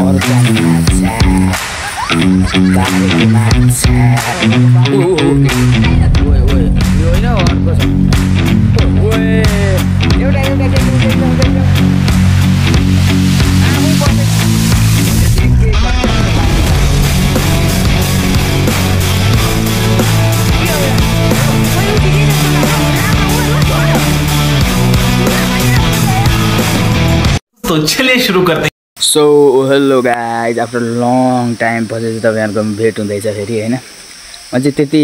Organic माछा बारीको माछा यो होइन अर्को छ तो चलिए शुरू करते हैं। So hello guys, after long time पछि तपाईँहरूको भेट हुँदैछ फेरि होइन। म चाहिँ त्यति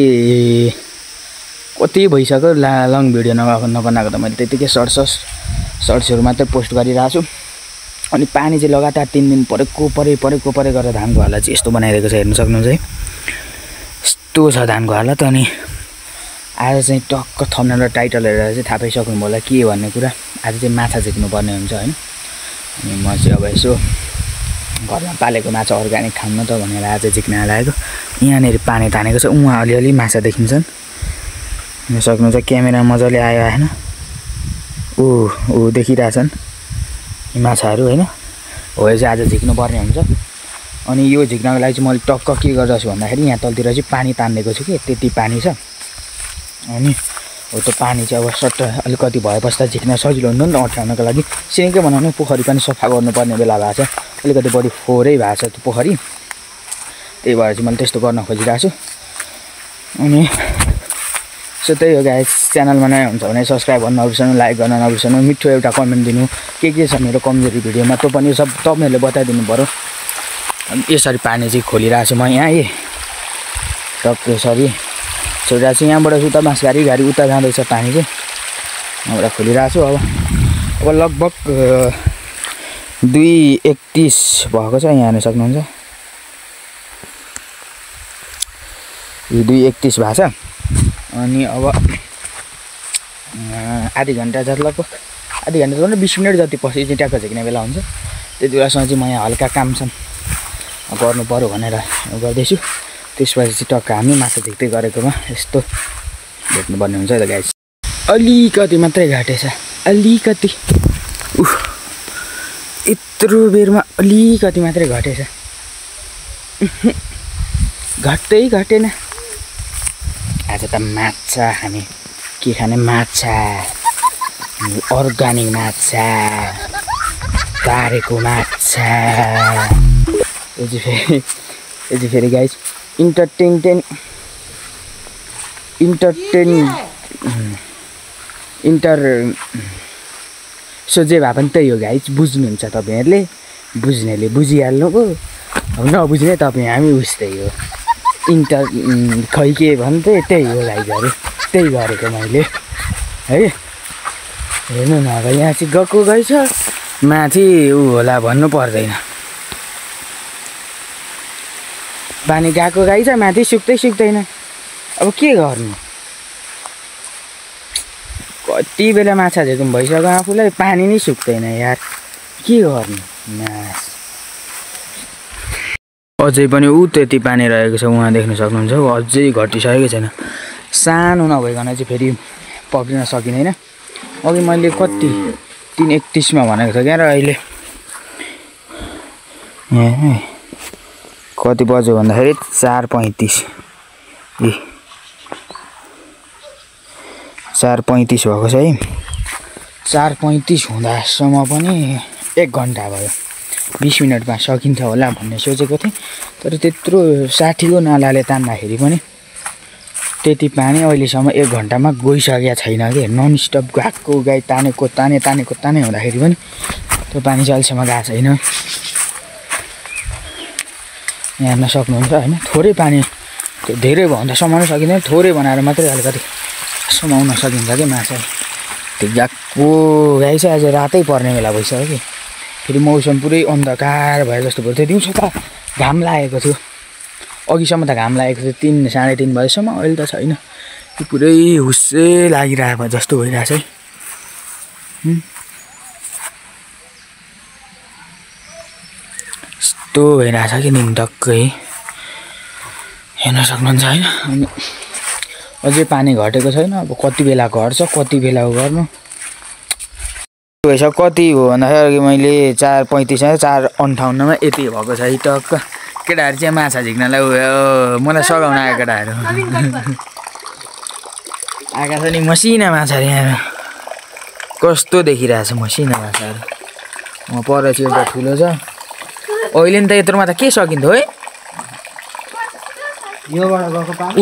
कति भइसक्यो लङ भिडियो नबनाएको त मैले त्यतिकै सर्ट्सहरू मात्रै पोस्ट गरिरहेको छु। अनि पानी चाहिँ लगातार 3 दिन परेको गरेर धानको हालत चाहिँ यस्तो बनाइदिएको छ, हेर्नु सक्नुहुन्छ है। यस्तो छ धानको हालत। अनि आज चाहिँ टक्क थम्बनेल र टाइटल हेरेर चाहिँ थाहा पाइसक्नु होला के भन्ने कुरा। आज चाहिँ माछा झिक्नु पर्ने हुन्छ होइन। अनि म चाहिँ अब यसो घरमा पालेको माछा अर्ग्यानिक खानु त भनेर आज झिक्न लागेको। यहाँनिर पानी तानेको छ, उहाँ अलिअलि माछा देखिन्छन्, हेर्न सक्नुहुन्छ। क्यामेरा मजाले आयो होइन, ऊ देखिरहेछन् यी माछाहरू होइन। हो यो चाहिँ आज झिक्नु पर्ने हुन्छ। अनि यो झिक्नको लागि चाहिँ मैले टक्क के गर्दछु भन्दाखेरि यहाँ तलतिर चाहिँ पानी तानिदिएको छु कि त्यति पानी छ। अनि हो त्यो पानी चाहिँ अब सट्ट अलिकति भएपछि त झिक्न सजिलो हुन्छ नि त अँठ्याउनको लागि। सिँकै बनाउने पोखरी पनि सफा गर्नुपर्ने बेला भएको छ, अलिकति बढी फोहोरै भएको छ त्यो पोखरी, त्यही भएर चाहिँ मैले त्यस्तो गर्न खोजिरहेको छु। अनि सो त्यही हो गाइस, च्यानलमा नयाँ हुन्छ भने सब्सक्राइब गर्न नबिर्सनु, लाइक गर्न नबिर्सनु, मिठो एउटा कमेन्ट दिनु, के छ मेरो कमजोरी भिडियोमा त्यो पनि सब तपाईँहरूले बताइदिनु पऱ्यो। अनि यसरी पानी चाहिँ खोलिरहेको छु म यहाँ टक्क यसरी छोडिरहेको छु। यहाँबाट उता बाँस गाडी उता जाँदैछ पानी चाहिँ, यहाँबाट खोलिरहेको छु। अब लगभग 2:31 भएको छ, यहाँ हेर्न सक्नुहुन्छ। यो 2:31 भएको छ। अनि अब आधी घन्टा जति लगभग आधी घन्टा त 20 मिनट जति पछि चाहिँ ट्याक्क झिक्ने बेला हुन्छ। त्यति बेलासम्म चाहिँ म यहाँ हल्का काम गर्नु पऱ्यो भनेर गर्दैछु। त्यसपछि चाहिँ टक्क हामी माछा झिक्दै गरेकोमा यस्तो भेट्नुपर्ने हुन्छ त गाइस। अलिकति मात्रै घटेछ, अलिकति यत्रो बेरमा अलिकति मात्रै घटेछ, घटेन। आज त माछा हामी के खाने, माछा अर्ग्यानिक माछा तारेको माछा। यो चाहिँ फेरि गाइस सोझे भए पनि त्यही हो गाइस, बुझ्नुहुन्छ तपाईँहरूले, बुझ्नेले बुझिहाल्नु हो, अब नबुझ्ने तपाईँ हामी उस्तै हो। खै के भन्थे त्यही हो लाइकहरू, त्यही गरेको मैले है। हेर्नु न अब यहाँ चाहिँ गएको छ माथि ऊ होला भन्नु पर्दैन, पानी गएको गाई छ माथि, सुक्दैन। अब के गर्नु, कति बेला माछा झिक्नु भइसक्यो आफूलाई, पानी नै सुक्दैन यार, के गर्नु। अझै पनि त्यति पानी रहेको छ, उहाँ देख्न सक्नुहुन्छ। अझै घटिसकेको छैन, सानो नभइकन चाहिँ फेरि पक्रिन सकिँदैन। अघि मैले कति 3:31 मा भनेको थियो क्या, र अहिले कति बज्यो भन्दाखेरि 4:35 4:35 भएको छ है। 4:35 हुँदासम्म पनि 1 घन्टा भयो। 20 मिनटमा सकिन्छ होला भन्ने सोचेको थिएँ, तर त्यत्रो 60 को नालाले तान्दाखेरि पनि त्यति पानी अहिलेसम्म 1 घन्टामा गइसकेको छैन कि। ननस्टप गएको गाई तानेको हुँदाखेरि पनि त्यो पानी चाहिँ अहिलेसम्म गएको छैन। यहाँ हेर्न सक्नुहुन्छ होइन, थोरै पानी धेरै भयो भने त समाउन सकिँदैन, थोरै बनाएर मात्रै अलिकति समाउन सकिन्छ कि माछा। त्यो गएको गाई चाहिँ आज रातै पर्ने बेला भइसक्यो कि, फेरि मौसम पुरै अन्धकार भए जस्तो भयो। त्यो दिउँसो त घाम लागेको थियो, अघिसम्म त घाम लागेको थियो 3 साढे 3 बजेसम्म, अहिले त छैन। त्यो पुरै हुस्से लागिरहेको जस्तो भइरहेछ है। यस्तो भइरहेछ कि दिन टक्कै हेर्न सक्नुहुन्छ होइन। अनि अझै पानी घटेको छैन, अब कति बेला घट्छ कति बेला गर्नु। पैसा कति हो भन्दाखेरि मैले 4:35 4:58 मा यति भएको छ टक्क केटाहरु चाहिँ माछा झिक्नलाई मलाई सघाउन आएको केटाहरु आएका छ नि मसिना माछाहरु यहाँ कस्तो देखिरहेछ मसिना माछाहरु म पर चाहिँ एउटा ठुलो छ अहिले नि त यत्रोमा त के सकिन्थ्यो है योबाट गएको पानी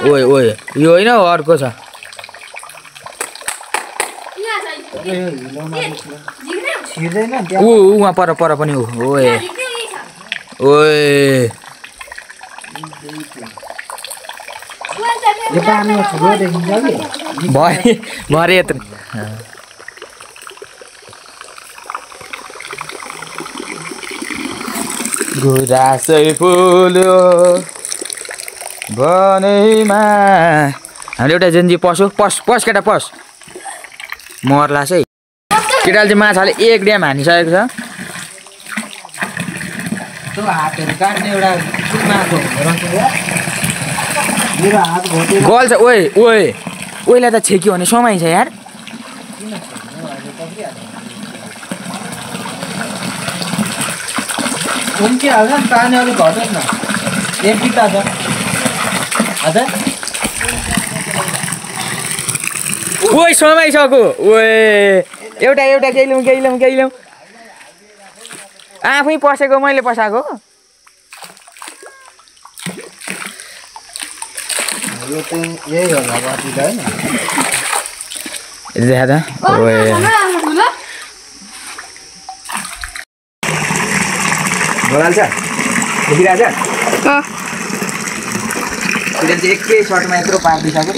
ओए ओए यो होइन अर्को छ छिर्दैन उहाँ पर पर पनि ओए ओए यो पानीमा ठुलो देखिन्छ कि भरे यत्रो गुराँसै फुल्यो बनैमा हामीले एउटा जेन्जी पसो पस केटा पस मर्ला है केटाले चाहिँ माछाले एक ड्याम हानिसकेको छ त्यो हातहरू काट्ने एउटा माछा रहेछ मेरो हात घोटेर गल्छ ओए ओए ओइलाई त छेक्यो भने समय छ यार उम्किहाल्छ नि पानी अलिक घटोस् न एक बिता छ हजुर ओइ समय सक्यो ओए एउटा केही लौँ आफै पसेको मैले पसाएको यो चाहिँ यही होला बाटी त हैन देखा त ओए बोलाल्छ देखिरहेछ त्यसले चाहिँ एकै सर्टमा यत्रो पारिदिइसक्यो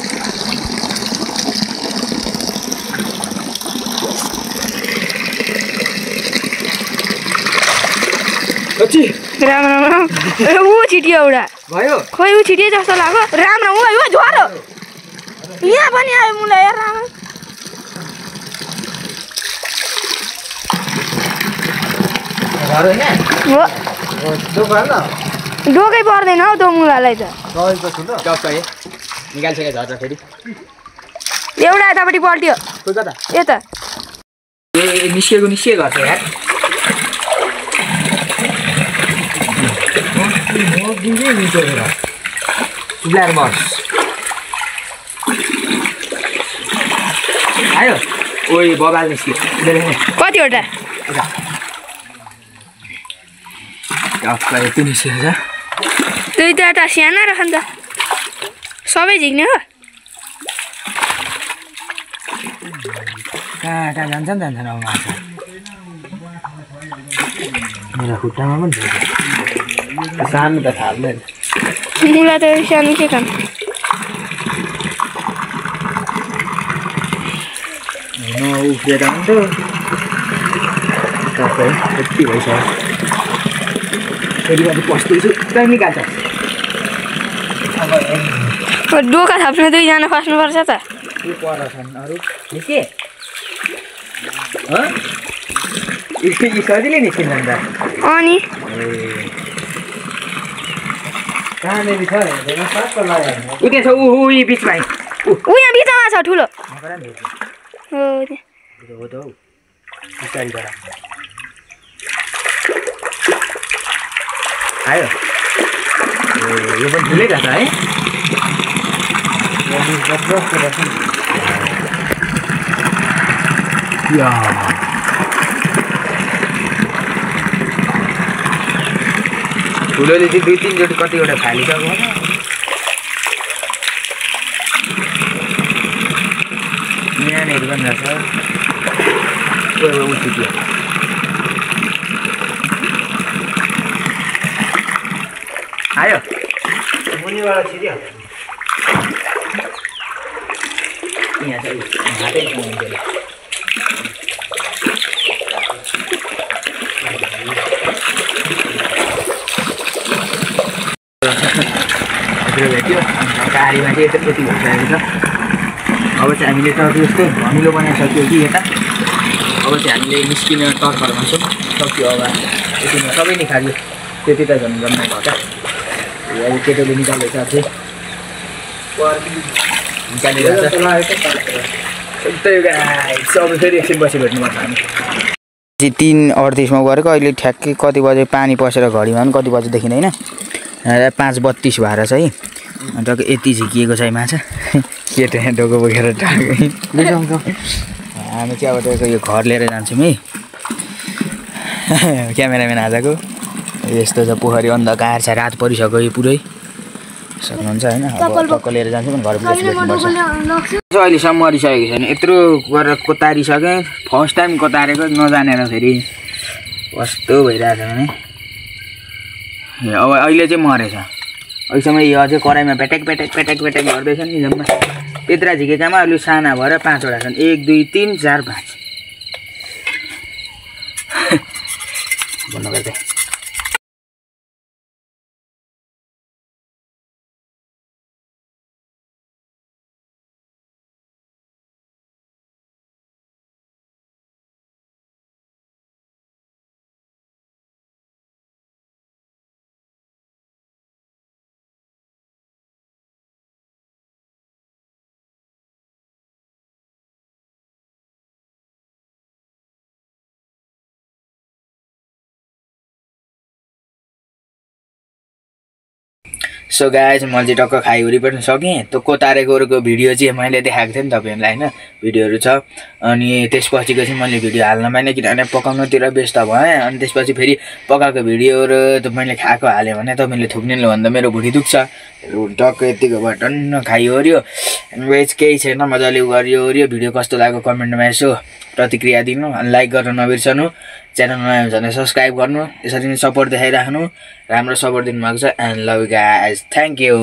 राम राम राम ऊ छिटियो एउटा भयो खोइ ऊ छिटियो जस्तो लाग्यो राम राम ऊ ज्वरो यहाँ पनि आयो मुला यार राम हो डोकै पर्दैन हौ त्यो मुलालाई त निकालिसक्यो झर्छ फेरि एउटा यतापट्टि पल्ट्यो कता यता निस्किएको गर्छ यार ब्ल्याक बस आयो ओइ बबाल निस्क्यो कतिवटा यति निस्केको छ दुईवटा सानो रहेछ नि त सबै झिक्ने हो कहाँ जान्छ अब माछा मेरो खुट्टामा पनि छ सानो त थाल्दैन मुला त सानो के काम उफ्रिएर हुन्थ्यो यति भइसक्यो फेरि पनि पस्दैछु कहीँ निकाल्छ डोका थाप्न दुईजना फस्नुपर्छ त के पर छन् अरू निस्के सजिलै निस्किन्छ नि त अनि कहाँनिर छ हेर्दैन सबै लगायो उ त्यहाँ छ ऊ बिचमा ऊ यहाँ बिचमा छ ठुलो हो हो त हौ बिस्तारीबाट आयो यो पनि ठुलै रहेछ है ठुलोले चाहिँ 2-3 जोडी कतिवटा फालिसक्यो नानीहरू पनि रहेछ उठ्यो आयो मुनिबाट छिर्यो यहाँ चाहिँ हातै पाउँदैन भेट्यो गाडीमा चाहिँ यता यति भइसकेको छ अब चाहिँ हामीले त त्यस्तै धमिलो बनाइसक्यो कि यता अब चाहिँ हामीले निस्किने तर्फरमा छौँ सक्यो अब यतिमा सबै निकाल्यो त्यति त झन् जम्मै भयो त अब केटोले निकाल्दैछ चाहिँ निकालिरहेछ त्यही गाइस अब फेरि एकछिन बसी भेट्नुपर्छ हामी 3:38 मा गरेको अहिले ठ्याक्कै कति बजे पानी पसेर घडीमा पनि कति बजेदेखि होइन 5:32 भएर छ है अन्त यति झिकिएको छ माछा केटा डोको बोकेर हामी चाहिँ अब त्यो यो घर लिएर जान्छौँ है क्यामेराम्यान आजको यस्तो छ पोखरी अन्धकार छ रात परिसक्यो यो पुरै सक्नुहुन्छ हैन अब टक्क लिएर जान्छौँ घर भेट्नुपर्छ अहिलेसम्म मरिसकेको छैन यत्रो गरेर कोतारिसकेँ फर्स्ट टाइम कोतारेको नजानेर फेरि कस्तो भइरहेछ भने अब अहिले चाहिँ मरेछ अहिलेसम्म यो अझै कराईमा पेटेक गर्दैछ नि जम्मा त्यत्रा झिकेकामा अहिले साना भएर 5 वटा छन् 1 2 3 4 5 भन्नु पर्दै सो गाइज मैले चाहिँ टक्क खाइवरी पनि सकेँ त्यो कोतारेको भिडियो चाहिँ मैले देखाएको थिएँ नि तपाईँहरूलाई होइन भिडियोहरू छ अनि त्यसपछिको चाहिँ मैले भिडियो हाल्न पाइनँ किनभने पकाउनुतिर व्यस्त भएँ अनि त्यसपछि फेरि पकाएको भिडियोहरू त मैले खाएको हालेँ भने तपाईँले थुक्नेले भन्दा मेरो भुँडी दुख्छ टक्क यतिको भयो टन्न खाइवऱ्यो वेज केही छैन मजाले गरियो ओऱ्यो भिडियो कस्तो लाग्यो कमेन्टमा यसो प्रतिक्रिया दिनु अनि लाइक गर्न नबिर्सनु च्यानल नयाँ हुन्छ भने सब्सक्राइब गर्नु यसरी नै सपोर्ट देखाइराख्नु राम्रो सपोर्ट दिनुभएको छ and love you guys thank you